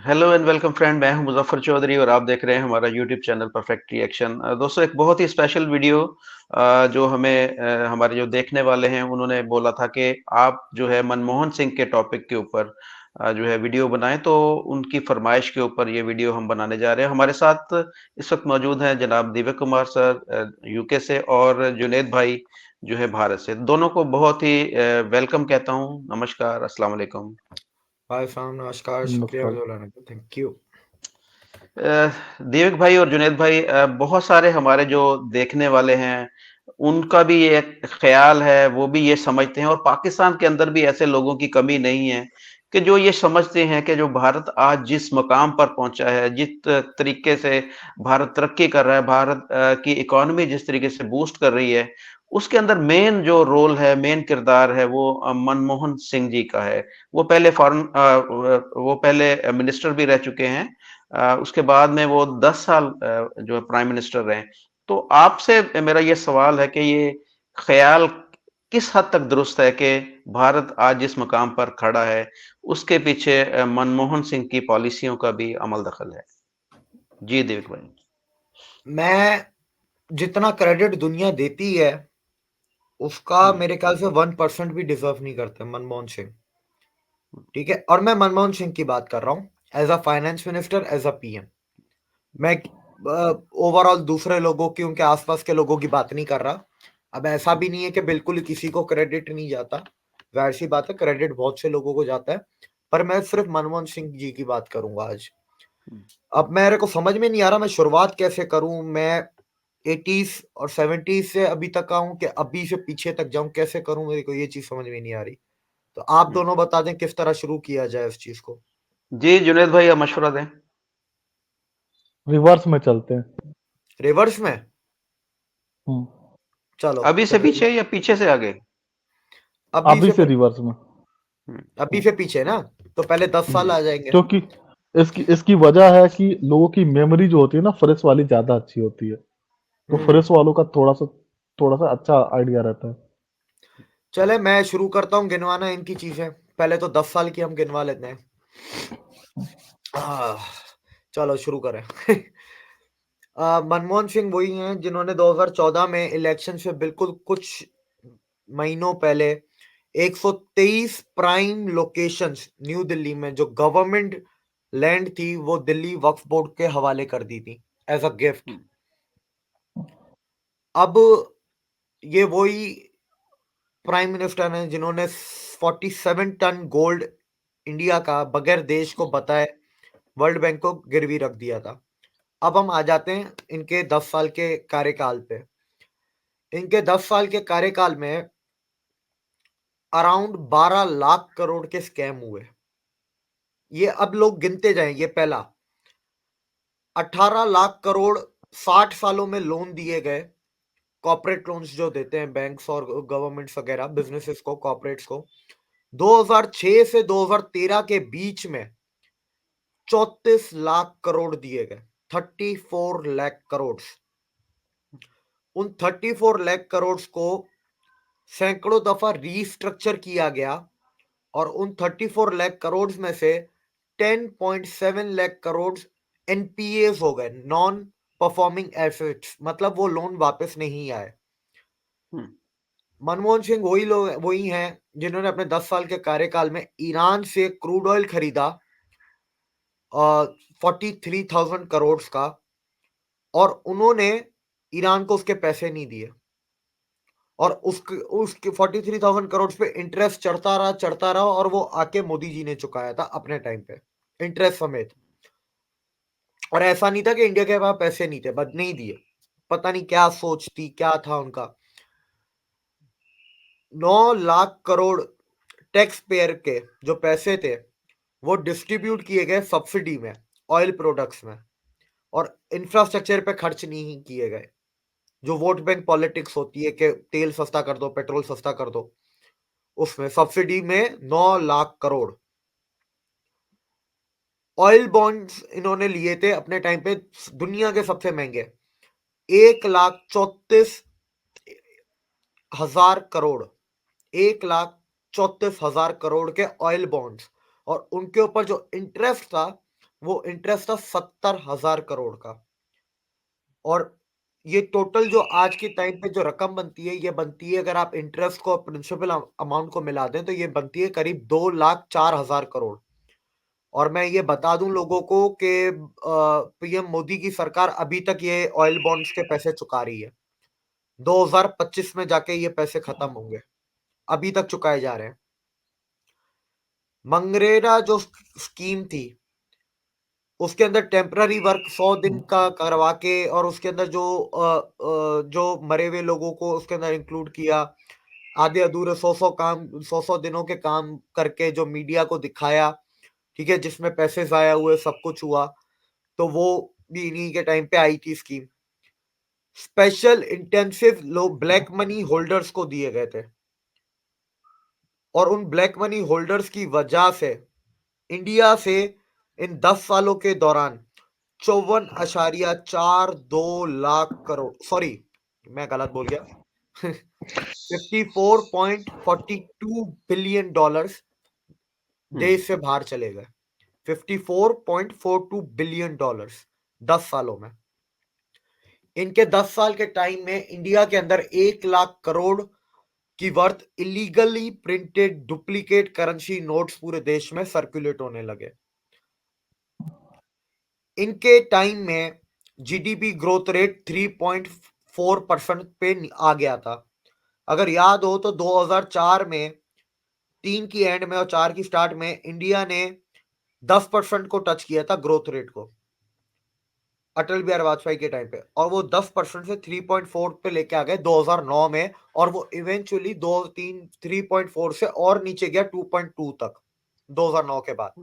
Hello and welcome friend, मैं हूं मुजफ्फर चौधरी और आप देख रहे हैं हमारा यूट्यूब चैनल परफेक्ट रिएक्शन। दोस्तों, एक बहुत ही स्पेशल वीडियो जो हमें हमारे जो देखने वाले हैं उन्होंने बोला था कि आप जो है मनमोहन सिंह के टॉपिक के ऊपर जो है वीडियो बनाएं, तो उनकी फरमाइश के ऊपर ये वीडियो हम बनाने जा रहे हैं। हमारे साथ इस वक्त मौजूद हैं जनाब दिव्य कुमार सर यूके से, और जुनेद भाई जो है भारत से। दोनों को बहुत ही वेलकम कहता हूँ। नमस्कार, अस्सलाम वालेकुम। हाय फैम, नमस्कार। शुक्रिया नमस्कार। वीडियो लाने का, थैंक यू। देविक भाई और जुनेद भाई, बहुत सारे हमारे जो देखने वाले हैं उनका भी ये ख्याल है, वो भी ये समझते हैं, और पाकिस्तान के अंदर भी ऐसे लोगों की कमी नहीं है कि जो ये समझते हैं कि जो भारत आज जिस मकाम पर पहुंचा है, जिस तरीके से भारत तरक्की कर रहा है, भारत की इकोनॉमी जिस तरीके से बूस्ट कर रही है, उसके अंदर मेन जो रोल है, मेन किरदार है, वो मनमोहन सिंह जी का है। वो पहले वो पहले मिनिस्टर भी रह चुके हैं। उसके बाद में वो 10 साल जो है प्राइम मिनिस्टर रहे। तो आपसे मेरा ये सवाल है कि ये ख्याल किस हद तक दुरुस्त है कि भारत आज जिस मकाम पर खड़ा है उसके पीछे मनमोहन सिंह की पॉलिसियों का भी अमल दखल है? जी देविक भाई। मैं जितना क्रेडिट दुनिया देती है उसका हम्म, मेरे ख्याल से 1% भी डिजर्व नहीं करते मनमोहन सिंह। ठीक है, और मैं मनमोहन सिंह की बात कर रहा हूँ as a finance minister, as a PM. मैं ओवरऑल दूसरे लोगों की, उनके आसपास के लोगों की बात नहीं कर रहा। अब ऐसा भी नहीं है कि बिल्कुल ही किसी को क्रेडिट नहीं जाता, जाहिर सी बात है क्रेडिट बहुत से लोगों को जाता है, पर मैं सिर्फ मनमोहन सिंह जी की बात करूंगा आज। हम्म, अब मेरे को समझ में नहीं आ रहा मैं शुरुआत कैसे करूं। मैं 80s और 70s से अभी तक आऊं कि अभी से पीछे तक जाऊं, कैसे करूं, मेरे को ये चीज समझ में नहीं आ रही। तो आप हम्म। दोनों बता दें किस तरह शुरू किया जाए इस चीज को। जी जुनेद भाई, आप मशवरा दें। रिवर्स में चलते हैं। रिवर्स में? हम्म, चलो अभी से फिर पीछे या पीछे से आगे? अभी अभी से से रिवर्स में। हम्म, अभी से पीछे ना, तो पहले 10 साल जी। आ जाएंगे। क्योंकि इसकी इसकी वजह है कि लोगों की मेमोरी जो होती है ना, फ्रेश वाली ज्यादा अच्छी होती है। तो हम्म। फ्रेश वालों का थोड़ा सा अच्छा आइडिया रहता है। चले मैं शुरू करता हूँ गिनवाना इनकी चीजें। पहले तो 10 साल की हम गिनवा लेते हैं। आह, चलो शुरू करें। मनमोहन सिंह वही हैं जिन्होंने 2014 में इलेक्शन से बिल्कुल कुछ महीनों पहले 123 प्राइम लोकेशंस न्यू दिल्ली में जो गवर्नमेंट लैंड थी वो दिल्ली वक्फ बोर्ड के हवाले कर दी थी एज अ गिफ्ट। हम्म, अब ये वही प्राइम मिनिस्टर हैं जिन्होंने 47 टन गोल्ड इंडिया का बगैर देश को बताए वर्ल्ड बैंक को गिरवी रख दिया था। अब हम आ जाते हैं इनके 10 साल के कार्यकाल पे। इनके 10 साल के कार्यकाल में अराउंड 12 लाख करोड़ के स्कैम हुए। ये अब लोग गिनते जाएं। ये पहला 18 लाख करोड़ 60 सालों में लोन दिए गए, कॉर्पोरेट लोन्स जो देते हैं बैंक्स और गवर्नमेंट्स वगैरह बिजनेसेस को, कॉर्पोरेट्स को। 2006 से 2013 के बीच में 34 लाख करोड़ दिए गए, 34 लाख करोड़। उन 34 लाख करोड़ को सैकड़ों दफा रीस्ट्रक्चर किया गया, और उन 34 लाख करोड़ में से 10.7 लाख करोड़ एनपीए हो गए, नॉन परफॉर्मिंग एसेट्स, मतलब वो लोन वापस नहीं आए। हम्म, मनमोहन सिंह वही लोग, वही हैं जिन्होंने अपने 10 साल के कार्यकाल में ईरान से क्रूड ऑयल खरीदा 43,000 करोड़ का, और उन्होंने ईरान को उसके पैसे नहीं दिए। और उसके 43,000 करोड़ पे इंटरेस्ट चढ़ता रहा, और वो आके मोदी जी ने चुकाया था अपने टाइम पे, इंटरेस्ट समेत। और ऐसा नहीं था कि इंडिया के पास पैसे नहीं थे, बट नहीं दिए। पता नहीं क्या सोच थी, क्या था उनका। 9 लाख करोड़ टैक्स पेयर के जो पैसे थे वो डिस्ट्रीब्यूट किए गए सब्सिडी में, ऑयल प्रोडक्ट्स में, और इंफ्रास्ट्रक्चर पे खर्च नहीं किए गए। जो वोट बैंक पॉलिटिक्स होती है कि तेल सस्ता कर दो, पेट्रोल सस्ता कर दो, उसमें सब्सिडी में 9 लाख करोड़। ऑयल बॉन्ड्स इन्होंने लिए थे अपने टाइम पे, दुनिया के सबसे महंगे, 1,34,000 करोड़, 1,34,000 करोड़ के ऑयल बॉन्ड्स। और उनके ऊपर जो इंटरेस्ट था वो इंटरेस्ट था 70,000 करोड़ का। और ये टोटल जो आज के टाइम पे जो रकम बनती है, ये बनती है, अगर आप इंटरेस्ट को प्रिंसिपल अमाउंट को मिला दें, तो ये बनती है करीब 2,04,000 करोड़। और मैं ये बता दूं लोगों को कि पीएम मोदी की सरकार अभी तक ये ऑयल बॉन्ड्स के पैसे चुका रही है। 2025 में जाके ये पैसे खत्म होंगे, अभी तक चुकाए जा रहे हैं। मनरेगा जो स्कीम थी, उसके अंदर टेम्पररी वर्क 100 दिन का करवा के, और उसके अंदर जो मरे हुए लोगों को उसके अंदर इंक्लूड किया, आधे अधूरे 100 दिनों के काम करके जो मीडिया को दिखाया, ठीक है, जिसमें पैसे जाया हुए, सब कुछ हुआ, तो वो भी इन्हीं के टाइम पे आई थी स्कीम। स्पेशल इंटेंसिव लो ब्लैक मनी होल्डर्स को दिए गए थे, और उन ब्लैक मनी होल्डर्स की वजह से इंडिया से इन 10 सालों के दौरान 54.42 लाख करोड़, सॉरी मैं गलत बोल गया, 54.42 बिलियन डॉलर्स देश से बाहर चले गए। 54.42 बिलियन डॉलर्स 10 सालों में। इनके 10 साल के टाइम में इंडिया के अंदर 1 लाख करोड़ की worth illegally printed duplicate currency notes पूरे देश में सर्कुलेट होने लगे। इनके टाइम में जीडीपी ग्रोथ रेट 3.4% पे आ गया था। अगर याद हो तो 2004 में, 3 की एंड में और 4 की स्टार्ट में, इंडिया ने 10% को टच किया था ग्रोथ रेट को, अटल बिहारी वाजपेयी के टाइम पे, और वो 10% से 3.4 पे लेके आ गए 2009 में, और वो इवेंचुअली 3.4 से और नीचे गया 2.2 तक 2009 के बाद।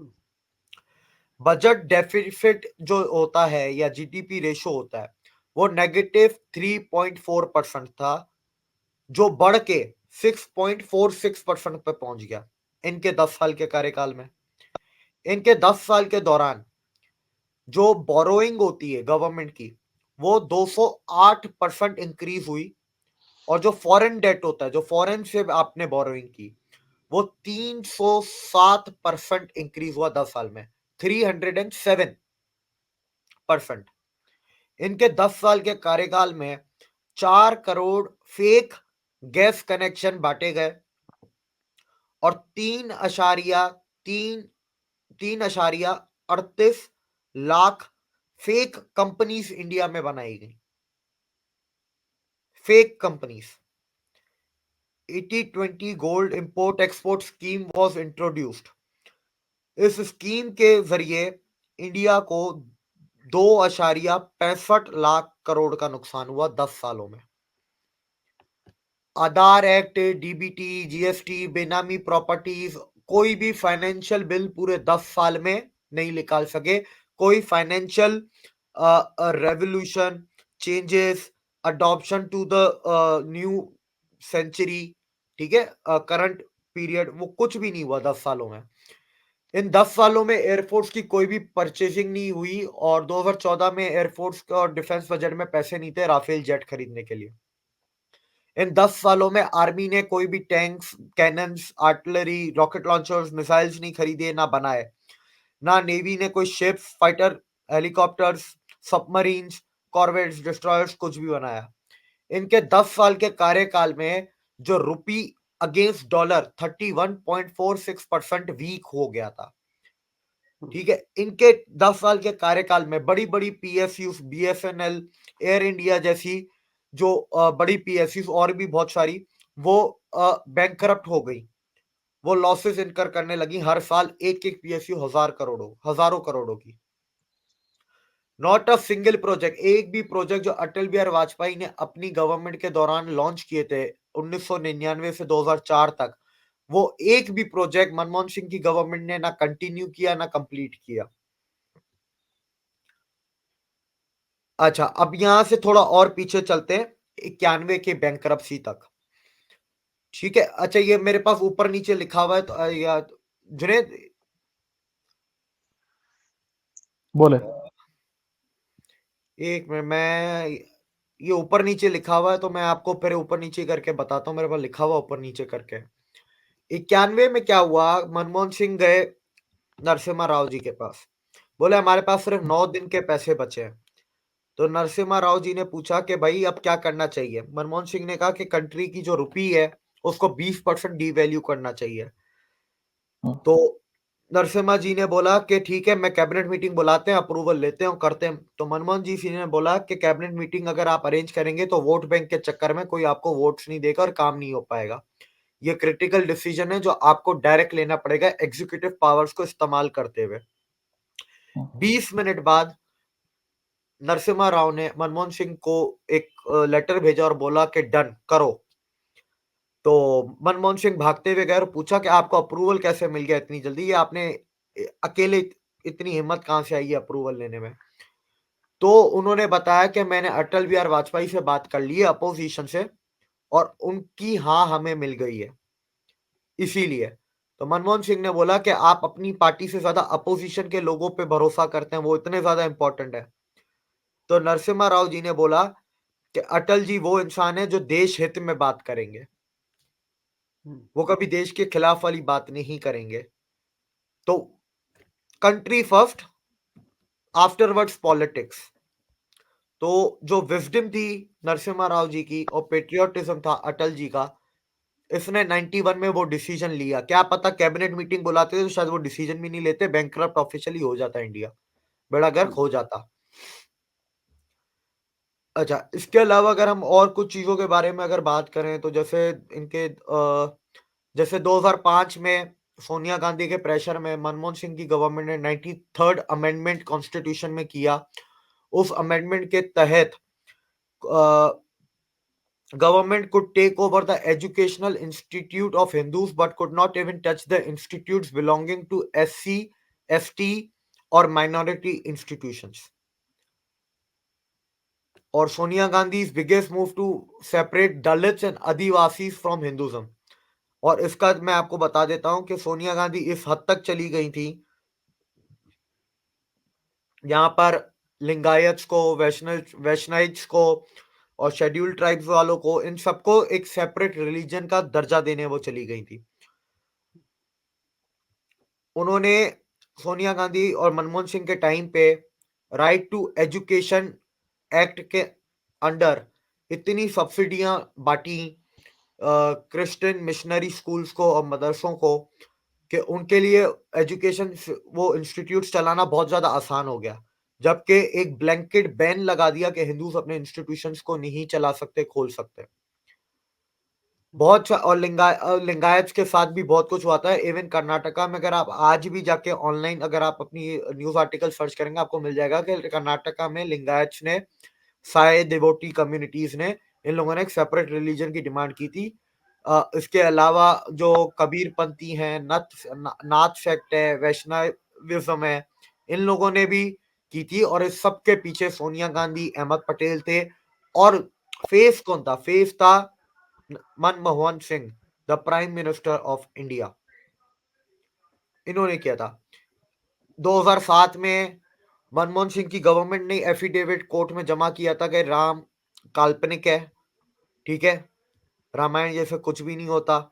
बजट डेफिसिट जो होता है या जीडीपी रेशो होता है, वो -3.4% था, जो बढ़ के 6.46% पे पहुंच गया इनके 10 साल के कार्यकाल में। इनके 10 साल के दौरान जो बोरोइंग होती है गवर्नमेंट की, वो 208% इंक्रीज हुई, और जो फॉरेन डेट होता है, जो फॉरेन से आपने बोरोइंग की, वो 307% इंक्रीज हुआ 10 साल में, 307%। इनके 10 साल के कार्यकाल में 4 करोड़ फेक गैस कनेक्शन बांटे गए, और 3.38 लाख फेक कंपनीज इंडिया में बनाई गई। Fake companies. 80-20 gold import export scheme was introduced. इस स्कीम के जरिए इंडिया को 2.65 लाख करोड़ का नुकसान हुआ 10 सालों में। आधार एक्ट, डीबीटी, जीएसटी, बेनामी प्रॉपर्टीज, कोई भी फाइनेंशियल बिल पूरे 10 साल में नहीं निकाल सके। कोई financial revolution, changes, adoption to the new century, ठीक है, करंट पीरियड, वो कुछ भी नहीं हुआ 10 सालों में। इन 10 सालों में एयरफोर्स की कोई भी परचेजिंग नहीं हुई, और 2014 में एयरफोर्स का और डिफेंस बजट में पैसे नहीं थे राफेल जेट खरीदने के लिए। इन 10 सालों में आर्मी ने कोई भी tanks, cannons, artillery, rocket launchers, missiles नहीं खरीदे, ना बनाए। ना नेवी ने कोई ships, fighter helicopters, submarines, corvettes, destroyers कुछ भी बनाया। इनके 10 साल के कार्यकाल में जो रुपी अगेंस्ट डॉलर 31.46% वीक हो गया था, ठीक है। इनके 10 साल के कार्यकाल में बड़ी बड़ी पीएसयूज, बीएसएनएल, एयर इंडिया जैसी जो बड़ी पीएसयूज और भी बहुत सारी, वो बैंकरप्ट हो गई, वो लॉसेस इनकर करने लगी। हर साल एक एक पीएसयू हजारों करोड़ों की। नॉट अ सिंगल प्रोजेक्ट, एक भी प्रोजेक्ट जो अटल बिहारी वाजपेयी ने अपनी गवर्नमेंट के दौरान लॉन्च किए थे 1999 से 2004 तक, वो एक भी प्रोजेक्ट मनमोहन सिंह की गवर्नमेंट ने ना कंटिन्यू किया, ना कंप्लीट किया। अच्छा, अब यहां से थोड़ा और पीछे चलते हैं 91 के बैंकरप्सी तक, ठीक है। अच्छा, ये मेरे पास ऊपर नीचे लिखा हुआ है, तो या जुनेद, बोले। एक मिनट, मैं ये ऊपर नीचे लिखा हुआ है, तो मैं आपको फिर ऊपर नीचे करके बताता हूँ। मेरे पास लिखा हुआ ऊपर नीचे करके। 91 में क्या हुआ, मनमोहन सिंह गए नरसिम्हा राव जी के पास, बोले हमारे पास सिर्फ 9 दिन के पैसे बचे हैं। तो नरसिम्हा राव जी ने पूछा कि भाई अब क्या करना चाहिए? मनमोहन सिंह ने कहा कि कंट्री की जो रुपी है उसको 20% डीवैल्यू करना चाहिए। हाँ, तो नरसिम्हा जी ने बोला कि ठीक है, मैं कैबिनेट मीटिंग बुलाते हैं, अप्रूवल लेते हैं और करते हैं। तो मनमोहन जी सिंह ने बोला कि कैबिनेट मीटिंग अगर आप अरेंज करेंगे तो वोट बैंक के चक्कर में कोई आपको वोट्स नहीं देगा और काम नहीं हो पाएगा। ये क्रिटिकल डिसीजन है जो आपको डायरेक्ट लेना पड़ेगा एग्जीक्यूटिव पावर्स को इस्तेमाल करते हुए। हाँ, 20 मिनट बाद नरसिम्हा राव ने मनमोहन सिंह को एक लेटर भेजा और बोला कि डन करो। तो मनमोहन सिंह भागते हुए गए और पूछा कि आपको अप्रूवल कैसे मिल गया इतनी जल्दी? ये आपने अकेले इतनी हिम्मत कहाँ से आई है अप्रूवल लेने में? तो उन्होंने बताया कि मैंने अटल बिहारी वाजपेयी से बात कर ली है अपोजिशन से और उनकी हाँ हमें मिल गई है, इसीलिए। तो मनमोहन सिंह ने बोला कि आप अपनी पार्टी से ज्यादा अपोजिशन के लोगों पे भरोसा करते हैं, वो इतने ज्यादा इंपॉर्टेंट है। तो नरसिम्हा राव जी ने बोला कि अटल जी वो इंसान है जो देश हित में बात करेंगे, वो कभी देश के खिलाफ वाली बात नहीं करेंगे। तो कंट्री फर्स्ट, आफ्टरवर्ड्स पॉलिटिक्स। तो जो विजडम थी नरसिम्हा राव जी की और पेट्रियोटिज्म था अटल जी का, इसने 91 में वो डिसीजन लिया। क्या पता कैबिनेट मीटिंग बुलाते तो शायद वो डिसीजन भी नहीं लेते, बैंकरप्ट ऑफिशियली हो जाता इंडिया, बेड़ा गर्क हो जाता। अच्छा, इसके अलावा अगर हम और कुछ चीजों के बारे में अगर बात करें तो जैसे इनके जैसे 2005 में सोनिया गांधी के प्रेशर में मनमोहन सिंह की गवर्नमेंट ने 93rd अमेंडमेंट कॉन्स्टिट्यूशन में किया। उस अमेंडमेंट के तहत government could take over the educational institute of Hindus but could not even touch the institutes belonging to SC, ST or minority institutions. और Sonia Gandhi biggest move to separate Dalits and Adivasis from Hinduism. और इसका मैं आपको बता देता हूं कि सोनिया गांधी इस हद तक चली गई थी, यहाँ पर लिंगायत्स को, वैष्णविट्स को और शेड्यूल ट्राइब्स वालों को, इन सबको एक सेपरेट रिलीजन का दर्जा देने वो चली गई थी। उन्होंने सोनिया गांधी और मनमोहन सिंह के टाइम पे राइट टू एजुकेशन एक्ट के अंडर इतनी सब्सिडियां बांटी क्रिश्चियन मिशनरी स्कूल्स को और मदरसों को कि उनके लिए एजुकेशन वो इंस्टीट्यूट्स चलाना बहुत ज्यादा आसान हो गया। जबकि एक ब्लैंकेट बैन लगा दिया कि हिंदूज अपने इंस्टीट्यूशंस को नहीं चला सकते, खोल सकते। और लिंगायत के साथ भी बहुत कुछ हुआ था। इवन कर्नाटका में अगर आप आज भी जाके ऑनलाइन अगर आप अपनी न्यूज आर्टिकल सर्च करेंगे आपको मिल जाएगा कि कर्नाटका में लिंगायत ने, साय देवोटी कम्युनिटीज ने, इन लोगों ने एक सेपरेट रिलीजन की डिमांड की थी। इसके अलावा जो कबीरपंथी हैं, नाथ सेक्ट है, वैष्णविज्म है, इन लोगों ने भी की थी। और इस सब के पीछे सोनिया गांधी, अहमद पटेल थे। और फेस कौन था? फेस था Manmohan Singh, the prime minister of India. इन्होंने किया था। 2007 में मनमोहन सिंह की गवर्नमेंट ने एफिडेविट कोर्ट में जमा किया था कि राम काल्पनिक है, ठीक है, रामायण जैसे कुछ भी नहीं होता।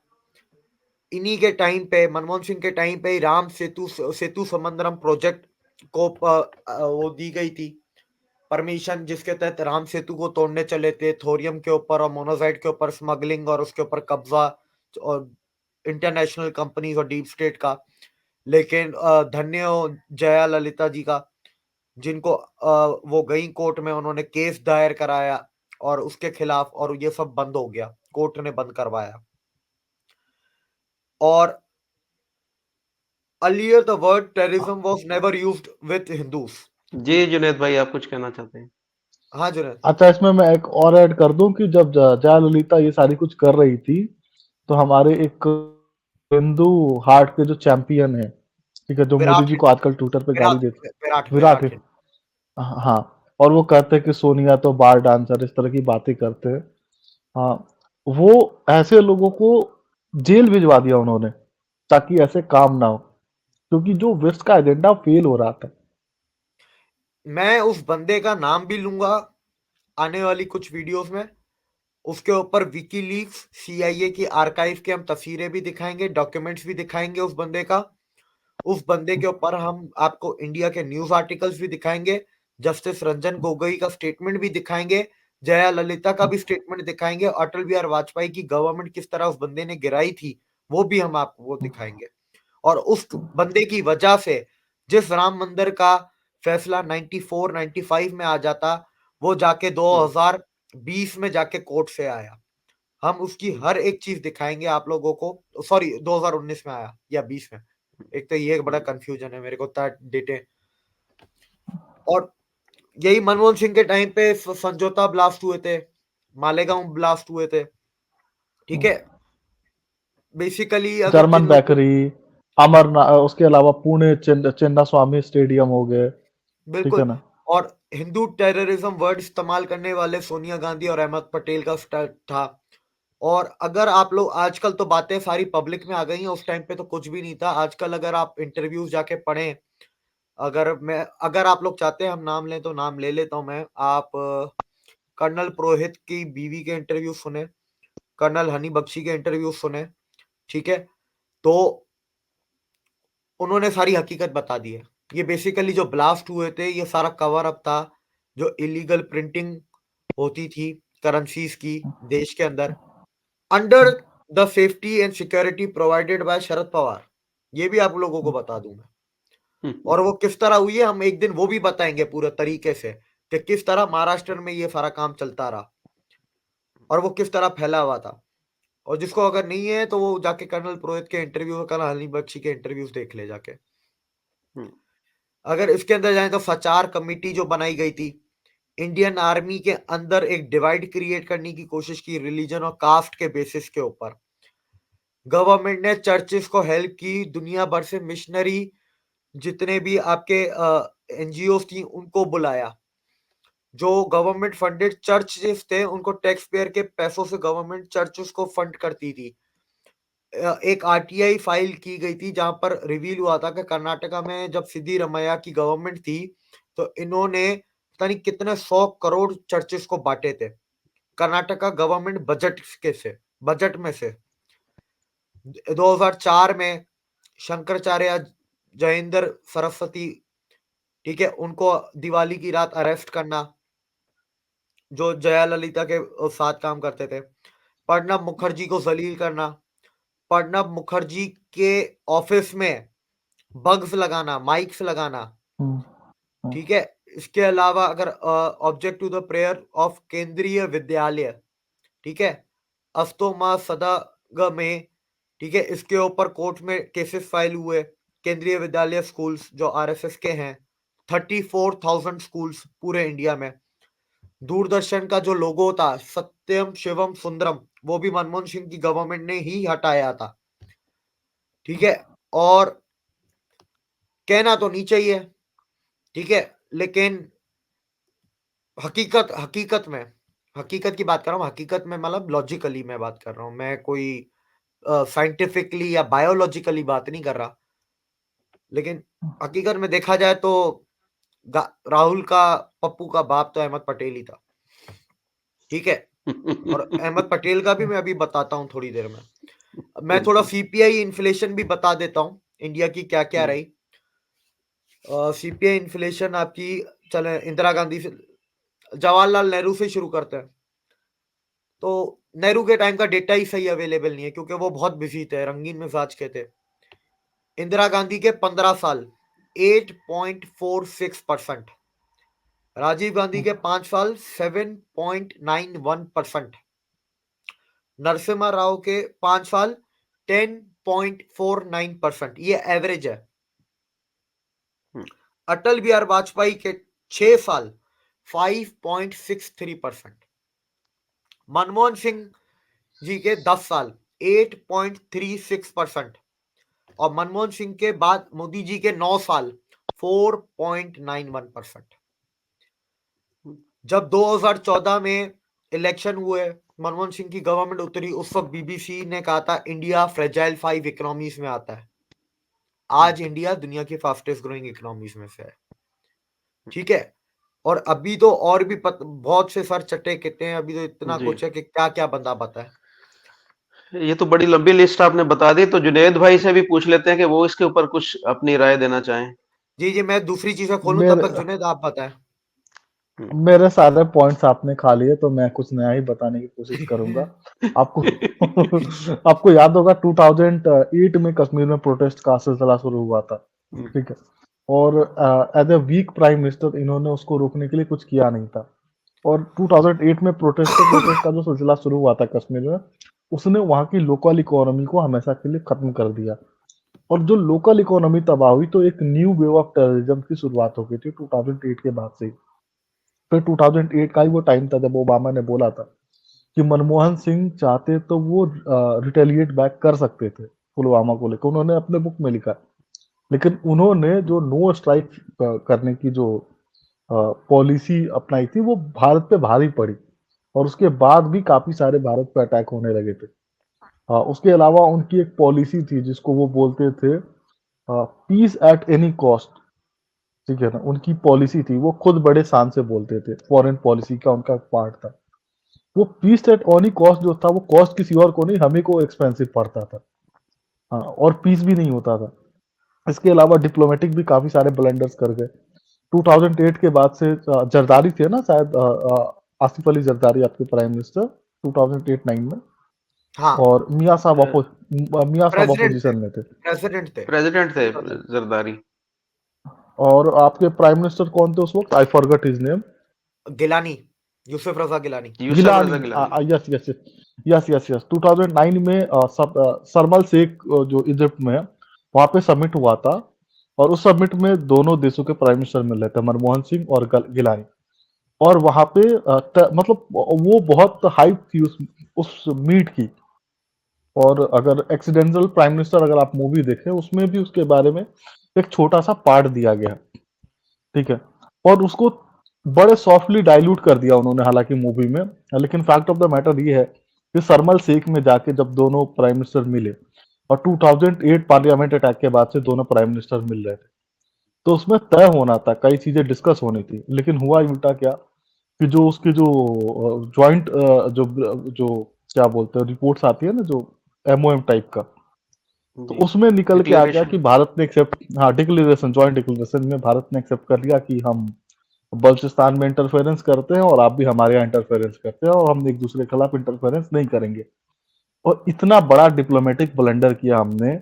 इन्हीं के टाइम पे, मनमोहन सिंह के टाइम पे ही राम सेतु समंदरम प्रोजेक्ट को वो दी गई थी परमिशन, जिसके तहत राम सेतु को तोड़ने चले थे थोरियम के ऊपर और मोनोजाइट के ऊपर स्मगलिंग और उसके ऊपर कब्जा और इंटरनेशनल कंपनीज और डीप स्टेट का। लेकिन धन्य हो जया ललिता जी का, जिनको वो गई कोर्ट में, उन्होंने केस दायर कराया और उसके खिलाफ, और ये सब बंद हो गया, कोर्ट ने बंद करवाया। और earlier the word terrorism was never used with Hindus. जी जुनेद भाई, आप कुछ कहना चाहते हैं? हाँ जुनेद। अच्छा, इसमें मैं एक और ऐड कर दूं कि जब जयललिता ये सारी कुछ कर रही थी तो हमारे एक हिंदू हार्ट के जो चैंपियन है, ठीक है, जो मोदी विराट जी को हिंदी, आजकल ट्विटर पे गाली विराट देते, विराट विराट, विराट हिंदी। हाँ, और वो कहते हैं कि सोनिया तो बार डांसर, इस तरह की बातें करते हैं। हाँ, वो ऐसे लोगों को जेल भिजवा दिया उन्होंने ताकि ऐसे काम ना हो, क्योंकि जो वेस्ट का एजेंडा फेल हो रहा था। मैं उस बंदे का नाम भी लूंगा आने वाली कुछ वीडियोस में। उसके ऊपर विकीलीक्स, सीआईए की आर्काइव के हम तस्वीरें भी दिखाएंगे, डॉक्यूमेंट्स भी दिखाएंगे उस बंदे का। उस बंदे के ऊपर हम आपको इंडिया के न्यूज आर्टिकल्स भी दिखाएंगे, जस्टिस रंजन गोगोई का स्टेटमेंट भी दिखाएंगे, जया ललिता का भी स्टेटमेंट दिखाएंगे, अटल बिहारी वाजपेयी की गवर्नमेंट किस तरह उस बंदे ने गिराई थी वो भी हम आपको वो दिखाएंगे। और उस बंदे की वजह से जिस राम मंदिर का फैसला 94 95 में आ जाता, वो जाके 2020 में जाके कोर्ट से आया। हम उसकी हर एक चीज दिखाएंगे आप लोगों को। सॉरी, 2019 में आया या 20 में, एक तो ये बड़ा कंफ्यूजन है मेरे को डेटें। और यही मनमोहन सिंह के टाइम पे समझौता ब्लास्ट हुए थे, मालेगांव ब्लास्ट हुए थे, ठीक है। बेसिकली अगर जर्मन जिन लोगों, बेकरी, अमरनाथ, उसके अलावा पुणे चिन्ना स्वामी स्टेडियम हो गए, ठीक है बिल्कुल। ना। और हिंदू टेररिज्म वर्ड इस्तेमाल करने वाले सोनिया गांधी और अहमद पटेल का था। और अगर आप लोग आजकल तो बातें सारी पब्लिक में आ गई हैं, उस टाइम पे तो कुछ भी नहीं था। आजकल अगर आप इंटरव्यूज जाके पढ़ें, अगर आप लोग चाहते हैं हम नाम लें तो नाम ले लेता हूं मैं। आप कर्नल पुरोहित की बीवी के इंटरव्यू सुने, कर्नल हनी बख्शी के इंटरव्यू सुने, ठीक है। तो उन्होंने सारी हकीकत बता दी है। ये बेसिकली जो ब्लास्ट हुए थे ये सारा कवर अप था, जो इलीगल प्रिंटिंग होती थी करेंसीज की देश के अंदर, under the safety and security provided by Sharad Pawar. ये भी आप लोगों को बता दूं मैं। और वो किस तरह हुई है हम एक दिन वो भी बताएंगे पूरे तरीके से, कि किस तरह महाराष्ट्र में ये सारा काम चलता रहा और वो किस तरह फैला हुआ था। और जिसको अगर नहीं है तो वो जाके कर्नल पुरोहित के इंटरव्यू, कर्नल हनी बख्शी के इंटरव्यूज देख ले जाके। अगर इसके अंदर जाए तो सचार कमेटी जो बनाई गई थी, इंडियन आर्मी के अंदर एक डिवाइड क्रिएट करने की कोशिश की रिलीजन और कास्ट के बेसिस के ऊपर। गवर्नमेंट ने चर्चेस को हेल्प की, दुनिया भर से मिशनरी जितने भी आपके एनजीओ थी उनको बुलाया। जो गवर्नमेंट फंडेड चर्चेस थे उनको टैक्स पेयर के पैसों से गवर्नमेंट चर्चेस को फंड करती थी। एक आरटीआई फाइल की गई थी जहां पर रिवील हुआ था कि कर्नाटका में जब सिद्धिरमैया की गवर्नमेंट थी तो इन्होंने पता नहीं कितने 100 करोड़ चर्चेस को बांटे थे कर्नाटका गवर्नमेंट बजट में से। 2004 में शंकराचार्य जयेंद्र सरस्वती, ठीक है, उनको दिवाली की रात अरेस्ट करना, जो जया ललिता के साथ काम करते थे। प्रणब मुखर्जी को जलील करना, प्रणब मुखर्जी के ऑफिस में बग्स लगाना, माइक्स लगाना, ठीक है। इसके अलावा अगर object to the prayer of Kendriya Vidyalaya, ठीक है, अस्तोमा सदाग में, ठीक है, इसके ऊपर कोर्ट में केसेस फाइल हुए। केंद्रीय विद्यालय स्कूल्स जो आरएसएस के हैं, 34,000 स्कूल्स पूरे इंडिया में। दूरदर्शन का जो लोगो था सत्यम शिवम सुंदरम, वो भी मनमोहन सिंह की गवर्नमेंट ने ही हटाया था, ठीक है। और कहना तो नहीं चाहिए, ठीक है, लेकिन हकीकत की बात कर रहा हूँ। हकीकत में मतलब लॉजिकली मैं बात कर रहा हूँ, मैं कोई साइंटिफिकली या बायोलॉजिकली बात नहीं कर रहा। लेकिन हकीकत में देखा जाए तो राहुल का पप्पू का बाप तो अहमद पटेल ही था, ठीक है। और अहमद पटेल का भी मैं अभी बताता हूँ थोड़ी देर में। मैं थोड़ा सीपीआई इन्फ्लेशन भी बता देता हूँ इंडिया की क्या क्या रही। सीपीआई इन्फ्लेशन आपकी, चले इंदिरा गांधी से, जवाहरलाल नेहरू से शुरू करते हैं। तो नेहरू के टाइम का डेटा ही सही अवेलेबल नहीं है क्योंकि वो बहुत बिजी थे, रंगीन मिजाज के थे। इंदिरा गांधी के 15 साल 8.46%, राजीव गांधी के 5 साल 7.91%, नरसिम्हा राव के 5 साल 10.49%, ये एवरेज है। अटल बिहारी वाजपेयी के 6 साल 5.63%, मनमोहन सिंह जी के 10 साल 8.36%, और मनमोहन सिंह के बाद मोदी जी के 9 साल 4.91%। जब 2014 में इलेक्शन हुए, मनमोहन सिंह की गवर्नमेंट उतरी, उस वक्त बीबीसी ने कहा था इंडिया फ्रेजाइल 5 इकोनॉमीज में आता है। आज इंडिया दुनिया की फास्टेस्ट ग्रोइंग इकोनॉमीज में से है, ठीक है। और अभी तो और भी बहुत से सर चट्टे कहते हैं, अभी तो इतना जी। कुछ है कि क्या क्या बंदा बताए। ये तो बड़ी लंबी लिस्ट आपने बता दी, तो जुनैद भाई से भी पूछ लेते हैं कि वो इसके ऊपर कुछ अपनी राय देना चाहें। जी मैं दूसरी चीजें खोलूं, तब मेरे तक जुनेद आप बताएं। मेरे सारे पॉइंट्स आपने खा लिए, तो मैं कुछ नया ही बताने की कोशिश करूंगा। आपको आपको याद होगा 2008 में कश्मीर में प्रोटेस्ट का सिलसिला शुरू हुआ था, ठीक है। और as a weak prime minister इन्होंने उसको रोकने के लिए कुछ किया नहीं था। और 2008 में प्रोटेस्ट का जो सिलसिला शुरू हुआ था कश्मीर में, उसने वहां की लोकल इकोनॉमी को हमेशा के लिए खत्म कर दिया। और जो लोकल इकोनॉमी तबाह हुई, तो एक न्यू वेव ऑफ टेररिज्म की शुरुआत हो गई थी 2008 के बाद से ही। फिर 2008 का ही वो टाइम था जब ओबामा ने बोला था कि मनमोहन सिंह चाहते तो वो रिटेलिएट बैक कर सकते थे पुलवामा को लेकर, उन्होंने अपने बुक में लिखा। लेकिन उन्होंने जो नो स्ट्राइक करने की जो पॉलिसी अपनाई थी, वो भारत पे भारी पड़ी। और उसके बाद भी काफी सारे भारत पे अटैक होने लगे थे। उसके अलावा उनकी एक पॉलिसी थी जिसको वो बोलते थे पीस एट एनी कॉस्ट, ठीक है ना। उनकी पॉलिसी थी, वो खुद बड़े शान से बोलते थे, फॉरेन पॉलिसी का उनका पार्ट था। वो पीस एट ओनली कॉस्ट जो था, वो कॉस्ट किसी और को नहीं, हमें को एक्सपेंसिव पड़ता था। हाँ, और पीस भी नहीं होता था। इसके अलावा डिप्लोमेटिक भी काफी सारे ब्लंडर्स कर गए 2008 के बाद से। जरदारी थे ना शायद, आसिफ अली जरदारी आपके प्राइम मिनिस्टर 2008-9 में। हाँ, और मियाँ साहब प्रेसिडेंट थे, अपोजिशन में थे। प्रेसिडेंट थे प्रेसिडेंट थे 2000। जरदारी। और आपके प्राइम मिनिस्टर कौन थे उस वक्त? I forgot his name. Gilani, Yusuf Raza Gilani. Yusuf Gilani, Raza Gilani. Yes yes yes yes yes. 2009 में शर्मल शेख जो इजिप्ट में है, वहां पे समिट हुआ था। और उस समिट में दोनों देशों के प्राइम मिनिस्टर मिल रहे थे, मनमोहन सिंह और गिलानी। और वहां पे मतलब वो बहुत हाइप थी उस मीट की। और अगर एक्सीडेंटल प्राइम मिनिस्टर, अगर आप मूवी देखें, उसमें भी उसके बारे में एक छोटा सा पार्ट दिया गया है, ठीक है। और उसको बड़े सॉफ्टली डाइल्यूट कर दिया उन्होंने हालांकि मूवी में। लेकिन फैक्ट ऑफ द मैटर ये है कि सरमल शेख में जाके जब दोनों प्राइम मिनिस्टर मिले, और 2008 पार्लियामेंट अटैक के बाद से दोनों प्राइम मिनिस्टर मिल रहे थे, तो उसमें तय होना था, कई चीजें डिस्कस होनी थी। लेकिन हुआ उल्टा क्या कि जो उसके जो ज्वाइंट जो जो क्या बोलते हैं, रिपोर्ट्स आती है ना, जो एमओएम टाइप का, तो जी। उसमें निकल के आ गया डिक्लेरेशन। कि भारत ने एक्सेप्ट, हाँ, डिक्लेरेशन, जॉइंट डिक्लेरेशन में भारत ने एक्सेप्ट कर लिया कि हम बलूचिस्तान में इंटरफेरेंस करते हैं, और आप भी हमारे यहाँ इंटरफेरेंस करते हैं, और हम एक दूसरे के खिलाफ इंटरफेरेंस नहीं करेंगे। और इतना बड़ा डिप्लोमेटिक ब्लंडर किया हमने।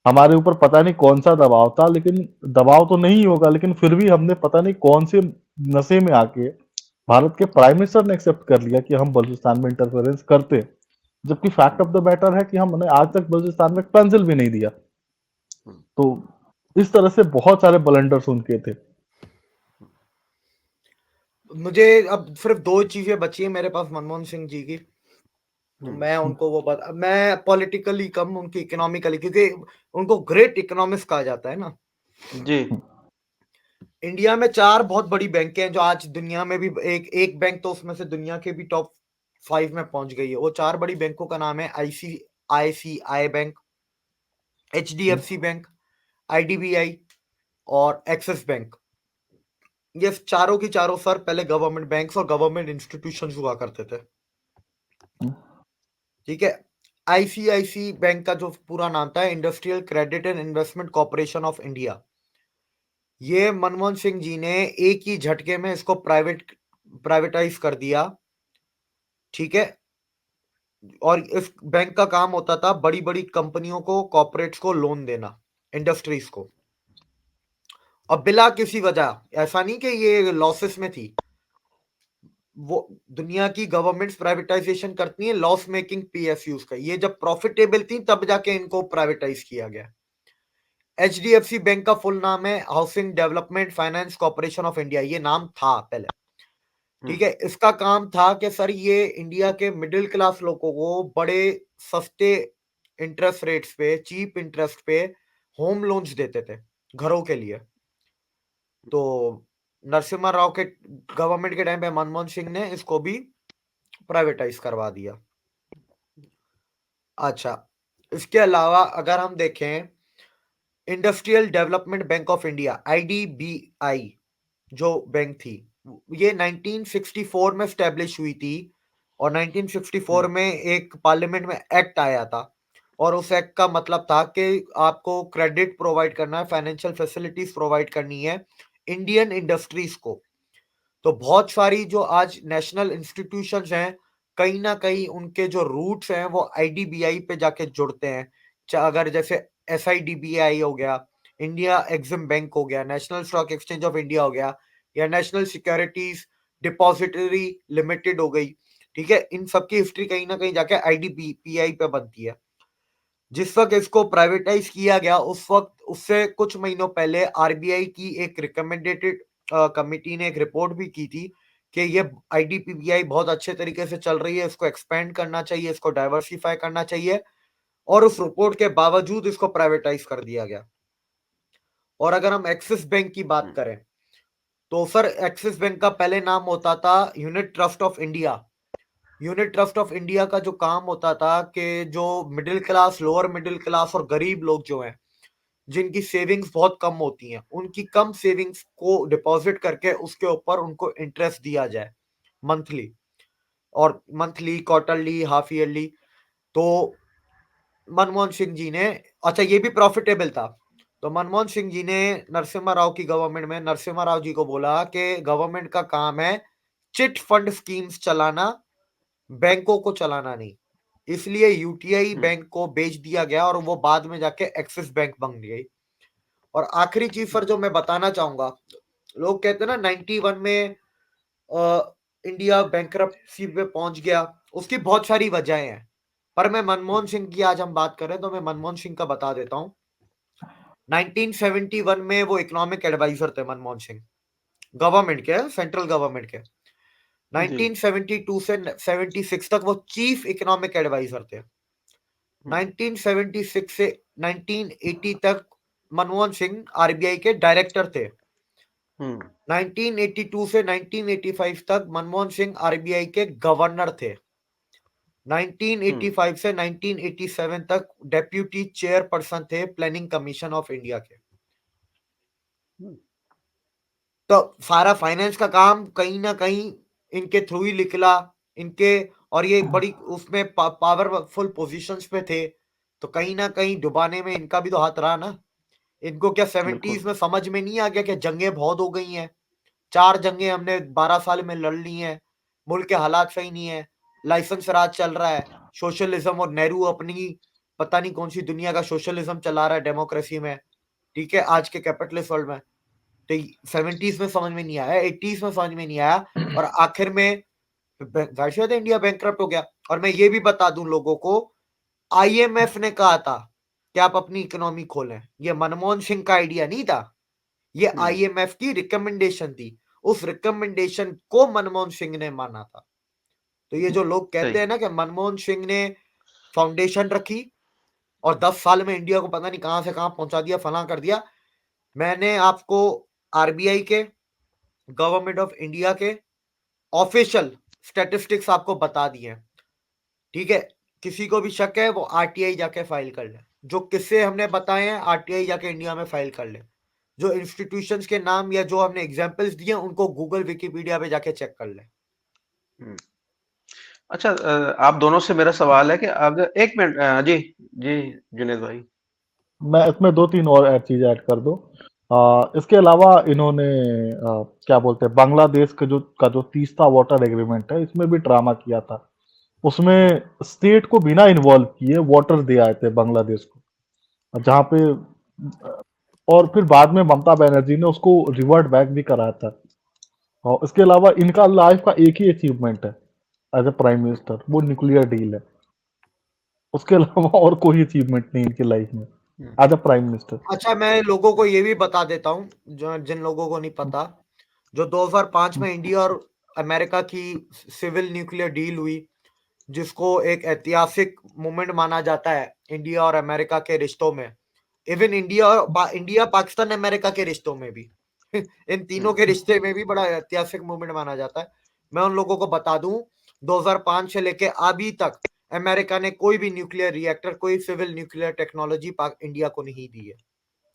हमारे ऊपर पता नहीं कौन सा दबाव था, लेकिन दबाव तो नहीं होगा, लेकिन फिर भी हमने पता नहीं कौन से नशे में आके भारत के प्राइम मिनिस्टर ने एक्सेप्ट कर लिया कि हम बलूचिस्तान में इंटरफेरेंस करते हैं। जबकि फैक्ट ऑफ द मैटर है कि हमने आज तक बलूचिस्तान में पेंसिल भी नहीं दिया। तो इस तरह से बहुत सारे ब्लंडर्स उनके थे। मुझे अब सिर्फ दो चीजें बची है मेरे पास मनमोहन सिंह जी की, तो मैं उनको वो बता, मैं पॉलिटिकली कम, उनकी इकोनॉमिकली, क्योंकि उनको ग्रेट इकोनॉमिस्ट कहा जाता है ना। जी। इंडिया में 4 बहुत बड़ी बैंकें हैं जो आज दुनिया में भी, एक बैंक तो उसमें से दुनिया के भी टॉप 5 में पहुंच गई है। वो 4 बड़ी बैंकों का नाम है ICICI bank, HDFC bank, IDBI और एक्सिस बैंक। ये चारों की चारों सर पहले गवर्नमेंट बैंक्स और गवर्नमेंट इंस्टीट्यूशंस हुआ करते थे, ठीक है। आईसीआईसी बैंक का जो पूरा नाम था industrial credit and investment corporation of India. ये मनमोहन सिंह जी ने एक ही झटके में इसको प्राइवेटाइज कर दिया, ठीक है। और इस बैंक का काम होता था बड़ी बड़ी कंपनियों को, कॉर्पोरेट्स को लोन देना, इंडस्ट्रीज को, और बिना किसी वजह। ऐसा नहीं कि ये लॉसेस में थी, वो दुनिया की गवर्नमेंट्स प्राइवेटाइजेशन करती हैं लॉस मेकिंग पीएसयूज का, ये जब प्रॉफिटेबल थी तब जाके इनको प्राइवेटाइज किया गया। एचडीएफसी बैंक का फुल नाम है housing development finance corporation of India, ये नाम था पहले, ठीक है। इसका काम था कि सर ये इंडिया के मिडिल क्लास लोगों को बड़े सस्ते इंटरेस्ट रेट्स पे, चीप इंटरेस्ट पे होम लोन्स देते थे घरों के लिए। तो नरसिम्हा राव के गवर्नमेंट के टाइम पे मनमोहन सिंह ने इसको भी प्राइवेटाइज करवा दिया। अच्छा, इसके अलावा अगर हम देखें industrial development bank of India, IDBI जो बैंक थी, ये 1964 में स्टैब्लिश हुई थी और 1964 में एक पार्लियामेंट में एक्ट आया था, और उस एक्ट का मतलब था कि आपको क्रेडिट प्रोवाइड करना है, फाइनेंशियल फैसिलिटीज प्रोवाइड करनी है इंडियन इंडस्ट्रीज को। तो बहुत सारी जो आज नेशनल इंस्टीट्यूशंस हैं, कहीं ना कहीं उनके जो रूट्स हैं वो आईडीबीआई पे जाके जुड़ते हैं। अगर जैसे एसआईडीबीआई हो गया, इंडिया एग्जिम बैंक हो गया, national stock exchange of India हो गया, या नेशनल सिक्योरिटीज डिपॉजिटरी लिमिटेड हो गई, ठीक है, इन सबकी हिस्ट्री कहीं ना कहीं जाके आईडीबीआई पे बनती है। जिस वक्त इसको प्राइवेटाइज किया गया, उस वक्त उससे कुछ महीनों पहले आरबीआई की एक रिकमेंडेटेड कमिटी ने एक रिपोर्ट भी की थी कि ये आईडीपीबीआई बहुत अच्छे तरीके से चल रही है, इसको एक्सपेंड करना चाहिए, इसको डाइवर्सिफाई करना चाहिए, और उस रिपोर्ट के बावजूद इसको प्राइवेटाइज कर दिया गया। और अगर हम एक्सिस बैंक की बात करें, तो सर एक्सिस बैंक का पहले नाम होता था unit trust of India. Unit trust of India का जो काम होता था कि जो middle class, lower middle class और गरीब लोग जो हैं, जिनकी सेविंग्स बहुत कम होती हैं, उनकी कम सेविंग्स को डिपॉजिट करके उसके ऊपर उनको इंटरेस्ट दिया जाए मंथली, और मंथली, क्वार्टरली, हाफ ईयरली। तो मनमोहन सिंह जी ने, अच्छा ये भी प्रॉफिटेबल था, तो मनमोहन सिंह जी ने नरसिम्हा राव की गवर्नमेंट में नरसिम्हा राव जी को बोला कि गवर्नमेंट का काम है चिट फंड स्कीम्स चलाना, बैंकों को चलाना नहीं। इसलिए यूटीआई बैंक को बेच दिया गया और वो बाद में जाके एक्सिस बैंक बन गई। और आखिरी चीज सर जो मैं बताना चाहूंगा, लोग कहते हैं ना 91 में इंडिया बैंकरप्सी पे पहुंच गया, उसकी बहुत सारी वजहें हैं, पर मैं मनमोहन सिंह की आज हम बात करें तो मैं मनमोहन सिंह का बता देता हूं। 1971 में वो इकोनॉमिक एडवाइजर थे मनमोहन सिंह, गवर्नमेंट के, सेंट्रल गवर्नमेंट के। 1972 से 76 तक वो चीफ इकोनॉमिक एडवाइजर थे। 1976 से 1980 तक मनमोहन सिंह आरबीआई के डायरेक्टर थे। 1982 से 1985 तक मनमोहन सिंह आरबीआई के गवर्नर थे। 1985 से 1987 तक डेप्यूटी चेयरपर्सन थे प्लानिंग कमीशन ऑफ इंडिया के। तो सारा फाइनेंस का काम कहीं ना कहीं इनके थ्रू ही निकला, इनके, और ये बड़ी उसमें पावरफुल पोजीशंस पे थे, तो कहीं ना कहीं डुबाने में इनका भी तो हाथ रहा ना। इनको क्या 70s में समझ में नहीं आ गया कि जंगें बहुत हो गई हैं, 4 जंगें हमने 12 साल में लड़ ली हैं, मुल्क के हालात सही नहीं है, लाइसेंस राज चल रहा है, सोशलिज्म, और नेहरू अपनी पता नहीं कौन सी दुनिया का सोशलिज्म चला रहा है डेमोक्रेसी में, ठीक है, आज के कैपिटलिस्ट वर्ल्ड में। तो 70s में समझ में नहीं आया, 80s में समझ में नहीं आया, और आखिर में जाहिर इंडिया बैंकरप्ट हो गया। और मैं ये भी बता दूं लोगों को, आईएमएफ ने कहा था कि आप अपनी इकोनॉमी खोलें, ये मनमोहन सिंह का आइडिया नहीं था, ये आईएमएफ की रिकमेंडेशन थी, उस रिकमेंडेशन को मनमोहन सिंह ने माना था। तो ये जो लोग कहते हैं ना कि मनमोहन सिंह ने फाउंडेशन रखी और 10 साल में इंडिया को पता नहीं कहां से कहां पहुंचा दिया, फला कर दिया, मैंने आपको आरबीआई के, गवर्नमेंट ऑफ इंडिया के ऑफिशियल स्टैटिस्टिक्स आपको बता दिए, ठीक है। किसी को भी शक है वो आरटीआई जाके फाइल कर ले, जो किस्से हमने बताए हैं आरटीआई जाके इंडिया में फाइल कर ले, जो इंस्टीट्यूशंस के नाम या जो हमने एग्जांपल्स दिए उनको गूगल विकिपीडिया पे जाके चेक कर ले। अच्छा, आप दोनों से मेरा सवाल है कि अगर एक मिनट, जी जी जुनेद भाई, मैं इसमें 2-3 और चीज़ ऐड कर दूँ। इसके अलावा इन्होंने क्या बोलते हैं, बांग्लादेश का जो तीस्ता वाटर एग्रीमेंट है, इसमें भी ड्रामा किया था। उसमें स्टेट को बिना इन्वॉल्व किए वाटर दे आए थे बांग्लादेश को, जहाँ पे और फिर बाद में ममता बनर्जी ने उसको रिवर्ट बैक भी कराया था। और इसके अलावा इनका लाइफ का एक ही अचीवमेंट है एज ए प्राइम मिनिस्टर, वो न्यूक्लियर डील है। उसके अलावा और कोई अचीवमेंट नहीं इनकी लाइफ में एज ए प्राइम मिनिस्टर। अच्छा, मैं लोगों को ये भी बता देता हूँ, जो जिन लोगों को नहीं पता, जो 2005 में इंडिया और अमेरिका की सिविल न्यूक्लियर डील हुई, जिसको एक ऐतिहासिक मोमेंट माना जाता है इंडिया और अमेरिका के रिश्तों में, इवन इंडिया पाकिस्तान अमेरिका के रिश्तों में भी इन तीनों के रिश्ते में भी बड़ा ऐतिहासिक मोमेंट माना जाता है। मैं उन लोगों को बता दूं, 2005 से लेके अभी तक अमेरिका ने कोई भी न्यूक्लियर रिएक्टर, कोई सिविल न्यूक्लियर टेक्नोलॉजी इंडिया को नहीं दी है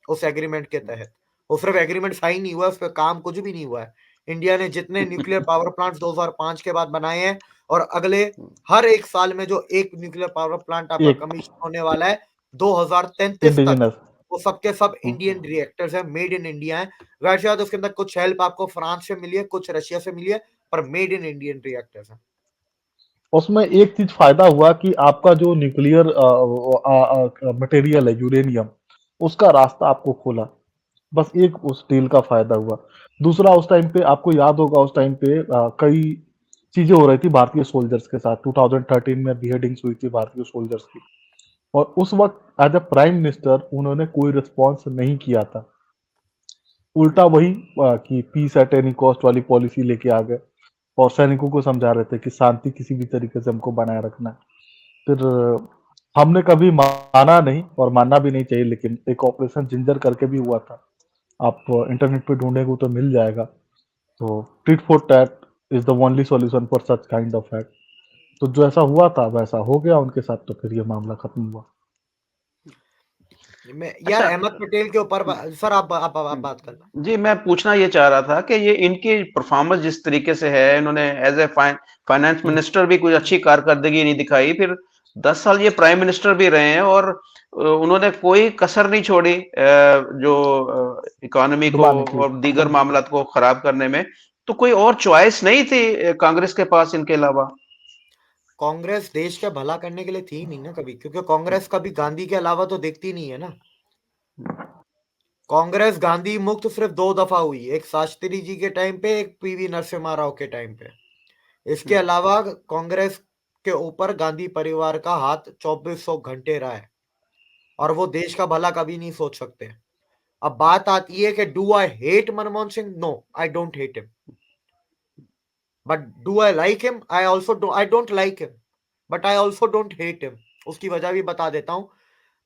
उस एग्रीमेंट के तहत। वो सिर्फ एग्रीमेंट साइन नहीं हुआ, उस पर काम कुछ भी नहीं हुआ है। इंडिया ने जितने न्यूक्लियर पावर प्लांट्स 2005 के बाद बनाए हैं, और अगले हर एक साल में जो एक न्यूक्लियर पावर प्लांट आपका एक कमीशन होने वाला है 2033 तक, इंडिजिनस वो सबके सब इंडियन रिएक्टर्स हैं, मेड इन इंडिया है। वैसे शायद उसके अंदर कुछ हेल्प आपको फ्रांस से मिली है, कुछ रशिया से मिली है, पर मेड इन इंडियन रिएक्टर्स है। उसमें एक चीज फायदा हुआ कि आपका जो न्यूक्लियर मटेरियल है यूरेनियम, उसका रास्ता आपको खोला। बस एक उस डील का फायदा हुआ। दूसरा, उस टाइम पे आपको याद होगा, उस टाइम पे कई चीजें हो रही थी भारतीय सोल्जर्स के साथ। 2013 में बिहेडिंग्स हुई थी भारतीय सोल्जर्स की, और उस वक्त एज ए प्राइम मिनिस्टर उन्होंने कोई रिस्पॉन्स नहीं किया था। उल्टा वही कि पीस एट एनी कॉस्ट वाली पॉलिसी लेके आ गए और सैनिकों को समझा रहे थे कि शांति किसी भी तरीके से हमको बनाए रखना है। फिर हमने कभी माना नहीं और मानना भी नहीं चाहिए, लेकिन एक ऑपरेशन जिंजर करके भी हुआ था। आप इंटरनेट पे ढूंढेंगे तो मिल जाएगा। तो tit for tat is the only solution for such kind of act. तो जो ऐसा हुआ था वैसा हो गया उनके साथ, तो फिर ये मामला खत्म हुआ। यार अच्छा। अहमद पटेल के ऊपर सर आप बात कर लो। जी, मैं पूछना ये चाह रहा था कि ये इनकी परफॉर्मेंस जिस तरीके से है, इन्होंने एज ए फाइनेंस मिनिस्टर भी कुछ अच्छी कारकर्दगी नहीं दिखाई, फिर 10 साल ये प्राइम मिनिस्टर भी रहे हैं और उन्होंने कोई कसर नहीं छोड़ी जो इकोनॉमी को दबाने की। और दीगर मामलात को खराब करने में। तो कोई और चॉइस नहीं थी कांग्रेस के पास इनके अलावा? कांग्रेस देश का भला करने के लिए थी नहीं ना कभी, क्योंकि कांग्रेस कभी गांधी के अलावा तो देखती नहीं है ना। कांग्रेस गांधी मुक्त सिर्फ 2 दफा हुई, एक शास्त्री जी के टाइम पे, एक पीवी नरसिम्हा राव के टाइम पे। इसके अलावा कांग्रेस के ऊपर गांधी परिवार का हाथ 2400 घंटे रहा है, और वो देश का भला कभी नहीं सोच सकते। अब बात आती है कि do I hate Manmohan Singh? No, I don't hate him, but do I like him? I don't like him, but I also don't hate him. उसकी वजह भी बता देता हूं।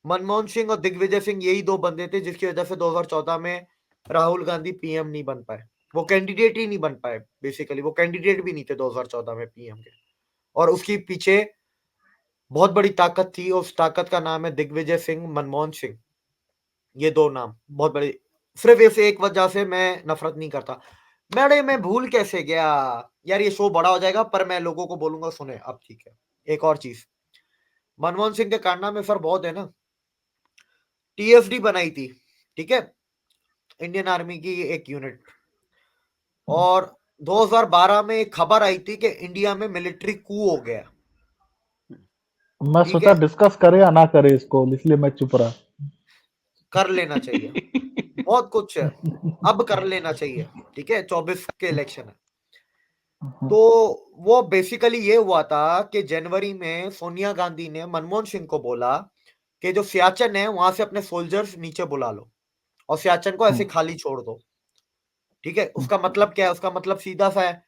मनमोहन सिंह और दिग्विजय सिंह यही 2 बंदे थे जिसकी वजह से 2014 में राहुल गांधी पीएम नहीं बन पाए। वो कैंडिडेट ही नहीं बन पाए, बेसिकली वो कैंडिडेट भी नहीं थे 2014 में पीएम के। और उसके पीछे बहुत बड़ी ताकत थी, उस ताकत का नाम है दिग्विजय सिंह, मनमोहन सिंह। ये 2 नाम बहुत बड़े। सिर्फ इस एक वजह से मैं नफरत नहीं करता। मैं भूल कैसे गया यार, ये शो बड़ा हो जाएगा, पर मैं लोगों को बोलूंगा सुने अब, ठीक है। एक और चीज, मनमोहन सिंह के कारनामे सर बहुत है ना। टीएफडी बनाई थी, ठीक है, इंडियन आर्मी की एक यूनिट, और 2012 में एक खबर आई थी कि इंडिया में मिलिट्री कू हो गया। मैं ठीक सोचा है, डिस्कस करे या ना करे इसको, इसलिए मैं चुप रहा। कर लेना चाहिए, बहुत कुछ है, अब कर लेना चाहिए, ठीक है, 24 के इलेक्शन है। तो वो बेसिकली ये हुआ था कि जनवरी में सोनिया गांधी ने मनमोहन सिंह को बोला कि जो सियाचिन है वहां से अपने सोल्जर्स नीचे बुला लो और सियाचिन को ऐसे खाली छोड़ दो। ठीक है, उसका मतलब क्या है? उसका मतलब सीधा सा है,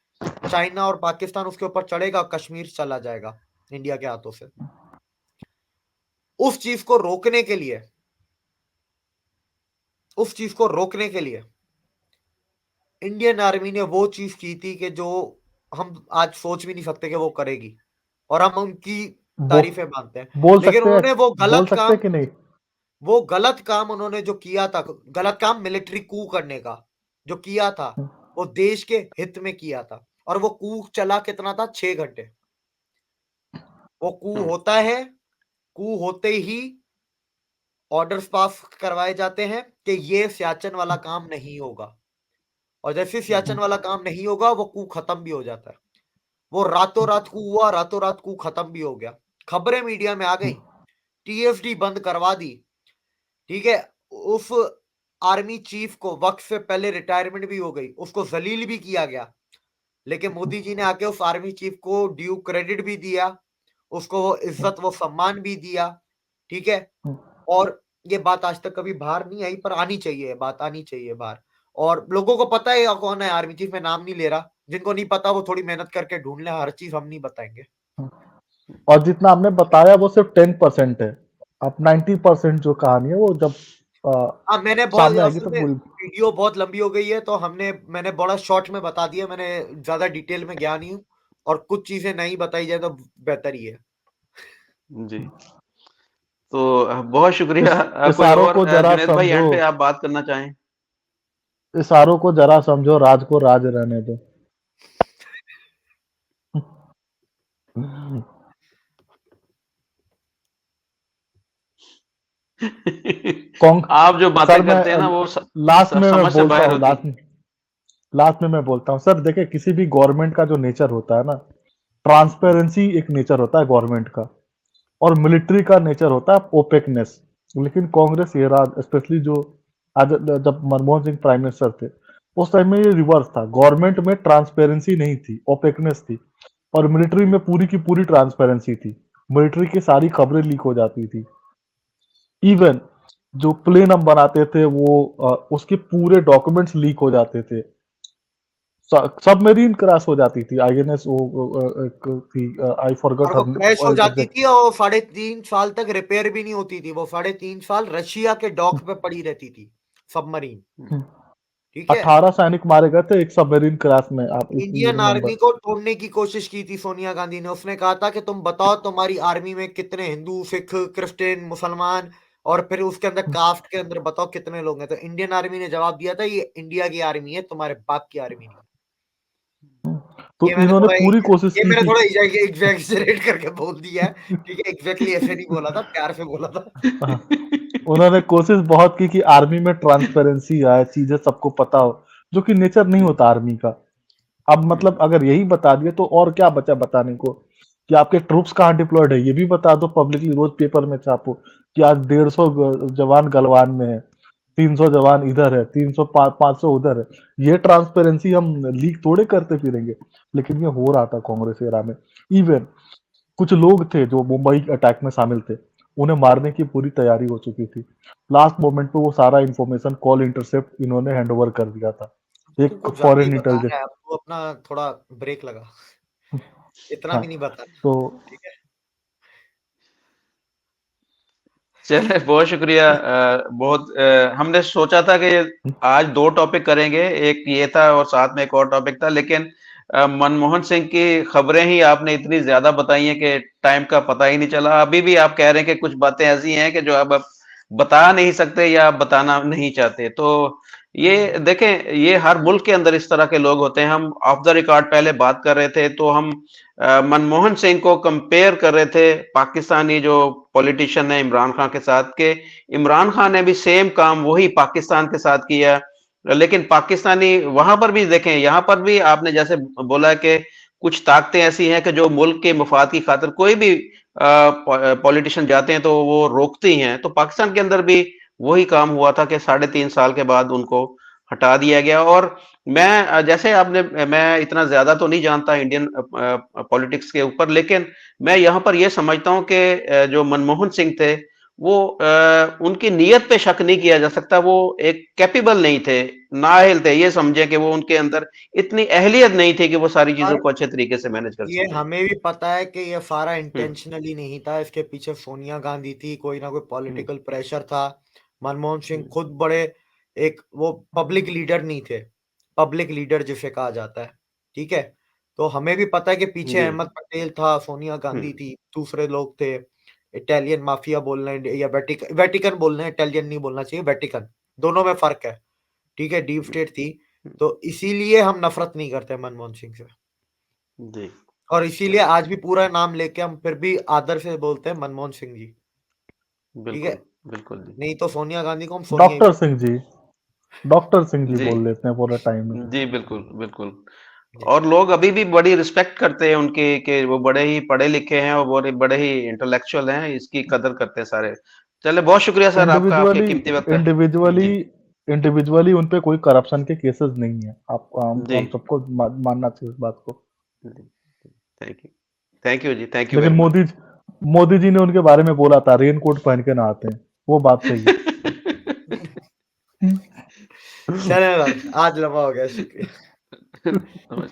चाइना और पाकिस्तान उसके ऊपर चढ़ेगा, कश्मीर चला जाएगा इंडिया के हाथों से। उस चीज को रोकने के लिए, उस चीज को रोकने के लिए इंडियन आर्मी ने वो चीज की थी कि जो हम आज सोच भी नहीं सकते कि वो करेगी, और हम उनकी बो, तारीफें मानते हैं। बोल लेकिन सकते हैं, उन्होंने वो बोल गलत सकते हैं काम, कि नहीं? वो गलत काम उन्होंने जो किया था, गलत काम मिलिट्री कू करने का जो किया था, वो देश के हित में किया था। और वो कू चला कितना था? 6 घंटे। वो कू होता है, कू होते ही ऑर्डर्स पास करवाए जाते हैं कि ये सियाचिन वाला काम नहीं होगा, और जैसे सियाचिन वाला काम नहीं होगा वो कू खत्म भी हो जाता है। वो रातों रात कू हुआ, रातों रात कू खत्म भी हो गया, खबरें मीडिया में आ गई, टीएफडी बंद करवा दी। ठीक है, उस आर्मी चीफ को वक्त से पहले रिटायरमेंट भी हो गई, उसको जलील भी किया गया, लेकिन मोदी जी ने आके उस आर्मी चीफ को ड्यू क्रेडिट भी दिया, उसको वो इज्जत वो सम्मान भी दिया। ठीक है, और ये बात आज तक कभी बाहर नहीं आई, पर आनी चाहिए, बात आनी चाहिए बाहर। और लोगों को पता है कौन है आर्मी चीफ, मैं नाम नहीं ले रहा, जिनको नहीं पता वो थोड़ी मेहनत करके ढूंढ ले, हर चीज हम नहीं बताएंगे। और जितना हमने बताया वो सिर्फ 10% है। अब 90% जो कहानी है वो जब हाँ, मैंने बहुत, सामने आएगी असल तो में पूरी। वीडियो बहुत लंबी हो गई है, तो मैंने बड़ा शॉर्ट में बता दिया, मैंने ज्यादा डिटेल में गया नहीं हूँ, और कुछ चीजें नहीं बताई जाए तो बेहतर ही है। जी, तो बहुत शुक्रिया। कोई इशारों और को जरा जुनेद भाई समझो। एंड पे आप बात करना चाहें? इशारों को जरा समझो, राज को राज रहने दो। कॉन्ग आप जो बातें सर मैं करते हैं ना वो लास्ट में मैं समझ से बोलता बाहर हूँ, होती। लास्ट में मैं बोलता हूँ सर, देखिए किसी भी गवर्नमेंट का जो नेचर होता है ना, ट्रांसपेरेंसी एक नेचर होता है गवर्नमेंट का, और मिलिट्री का नेचर होता है ओपेकनेस। लेकिन कांग्रेस ये राज स्पेशली जो आज जब मनमोहन सिंह प्राइम मिनिस्टर थे, उस टाइम में ये रिवर्स था, गवर्नमेंट में ट्रांसपेरेंसी नहीं थी, ओपेकनेस थी, और मिलिट्री में पूरी की पूरी ट्रांसपेरेंसी थी। मिलिट्री की सारी खबरें लीक हो जाती थी। इवन जो प्लेन हम बनाते थे वो उसके पूरे डॉक्यूमेंट्स लीक हो जाते थे। सबमरीन क्रैश हो जाती थी, आईएनएस एक थी, आई फॉरगॉट और वो क्रैश हो हर जाती एग्जैक्ट। थी और 3.5 साल तक रिपेयर भी नहीं होती थी। वो 3.5 साल रशिया के डॉक पे पड़ी रहती थी सबमरीन। ठीक है, 18 सैनिक मारे गए थे एक सबमरीन क्रैश में, आप ये इंडियन आर्मी रिमेंबर। को तोड़ने की कोशिश की थी सोनिया गांधी ने। उसने कहा था कि तुम बताओ तुम्हारी आर्मी में कितने हिंदू, सिख, क्रिश्चियन, मुसलमान, और फिर उसके अंदर कास्ट के अंदर बताओ कितने लोग हैं। तो इंडियन आर्मी ने जवाब दिया था, ये इंडिया की आर्मी है, तुम्हारे बाप की आर्मी नहीं। तो ये मैंने इन्होंने थोड़ा पूरी कोशिश ये की मैंने थी। थोड़ा एग्जैगरेट करके बोल दिया है। ठीक है, एग्जैक्टली ऐसे नहीं बोला था, प्यार से बोला था। हाँ, उन्होंने कोशिश बहुत की कि आर्मी में ट्रांसपेरेंसी आए, चीजें सबको पता हो, जो कि नेचर नहीं होता आर्मी का। अब मतलब अगर यही बता दिए तो और क्या बचा बताने को, कि आपके ट्रूप्स कहाँ डिप्लॉयड है, ये भी बता दो पब्लिकली, रोज पेपर में छापो कि आज 150 जवान गलवान में है, 300 जवान इधर है, 300 500 उधर है। ये ट्रांसपेरेंसी हम लीक थोड़े करते फिरेंगे। लेकिन ये हो रहा था कांग्रेस एरा में। इवन कुछ लोग थे जो मुंबई अटैक में शामिल थे, उन्हें मारने की पूरी तैयारी हो चुकी थी। लास्ट मोमेंट पे वो सारा इंफॉर्मेशन कॉल इंटरसेप्ट इन्होंने हैंडओवर कर दिया था तू एक कुछ ज्यादा ही फॉरेन बता इंटेलिजेंस। रहा है, अब तू अपना थोड़ा ब्रेक लगा। इतना हाँ, भी नहीं बता। तो ठीक है। चले, बहुत शुक्रिया। बहुत हमने सोचा था कि आज दो टॉपिक करेंगे, एक ये था और साथ में एक और टॉपिक था, लेकिन मनमोहन सिंह की खबरें ही आपने इतनी ज्यादा बताई हैं कि टाइम का पता ही नहीं चला। अभी भी आप कह रहे हैं कि कुछ बातें ऐसी हैं कि जो अब आप बता नहीं सकते या आप बताना नहीं चाहते। तो ये देखें, ये हर मुल्क के अंदर इस तरह के लोग होते हैं। हम ऑफ द रिकॉर्ड पहले बात कर रहे थे, तो हम मनमोहन सिंह को कंपेयर कर रहे थे पाकिस्तानी जो पॉलिटिशियन है इमरान खान के साथ, के इमरान खान ने भी सेम काम वही पाकिस्तान के साथ किया। लेकिन पाकिस्तानी वहां पर भी देखें, यहाँ पर भी आपने जैसे बोला कि कुछ ताकतें ऐसी हैं कि जो मुल्क के मफाद की खातिर कोई भी पॉलिटिशियन जाते हैं तो वो रोकती हैं। तो पाकिस्तान के अंदर भी वही काम हुआ था कि 3.5 साल के बाद उनको हटा दिया गया। और मैं जैसे आपने, मैं इतना ज्यादा तो नहीं जानता इंडियन पॉलिटिक्स के ऊपर, लेकिन मैं यहाँ पर यह समझता हूँ कि जो मनमोहन सिंह थे वो उनकी नीयत पे शक नहीं किया जा सकता। वो एक कैपेबल नहीं थे, नाअहल थे, ये समझे कि वो उनके अंदर इतनी अहलियत नहीं थी कि वो सारी चीजों और को अच्छे तरीके से मैनेज कर ये सकते। हमें भी पता है कि ये सारा हम्म। इंटेंशनली नहीं था। इसके पीछे सोनिया गांधी थी, कोई ना कोई हम्म। पॉलिटिकल प्रेशर था। मनमोहन सिंह हम्म। खुद बड़े एक वो पब्लिक लीडर नहीं थे, पब्लिक लीडर जिसे कहा जाता है। ठीक है, तो हमें भी पता है कि पीछे जी। अहमद पटेल था, सोनिया गांधी हम्म। थी, दूसरे लोग थे। इटालियन माफिया बोलना है या वेटिकन, वेटिकन बोलना है, इटालियन नहीं बोलना चाहिए, वेटिकन, दोनों में फर्क है। ठीक है, डीप स्टेट थी। हम्म। तो इसीलिए हम नफरत नहीं करते मनमोहन सिंह से, जी। और इसीलिए चलिए, आज भी पूरा नाम लेके हम फिर भी आदर से बोलते हैं मनमोहन सिंह जी। ठीक है, बिल्कुल। बिल्कुल जी। नहीं तो सोनिया गांधी को हम सोनिया ही डॉक्टर बोलते सिंह जी, डॉक्टर सिंह जी जी। बोल लेते हैं पूरे टाइम में। जी, बिल्कुल, बिल्कुल। हैं। और लोग अभी भी बड़ी रिस्पेक्ट करते हैं उनकी कि वो बड़े ही पढ़े लिखे हैं और बड़े बड़े ही इंटेलेक्चुअल हैं, इसकी कदर करते हैं सारे। चलिए, बहुत शुक्रिया सर आपका, आपके इंडिविजुअली कीमती वक्त है। इंडिविजुअली जी। इंडिविजुअली उन पे कोई करप्शन के केसेस नहीं है। आप जी। हम सबको मानना चाहिए इस बात को। जी। Thank you. थैंक यू जी, थैंक यू लेकिन वेरी मच। मोदी जी ने उनके बारे में बोला था रेन कोट पहन के नहाते हैं, वो बात सही है। चले, आज लंबा हो गया, शुक्रिया।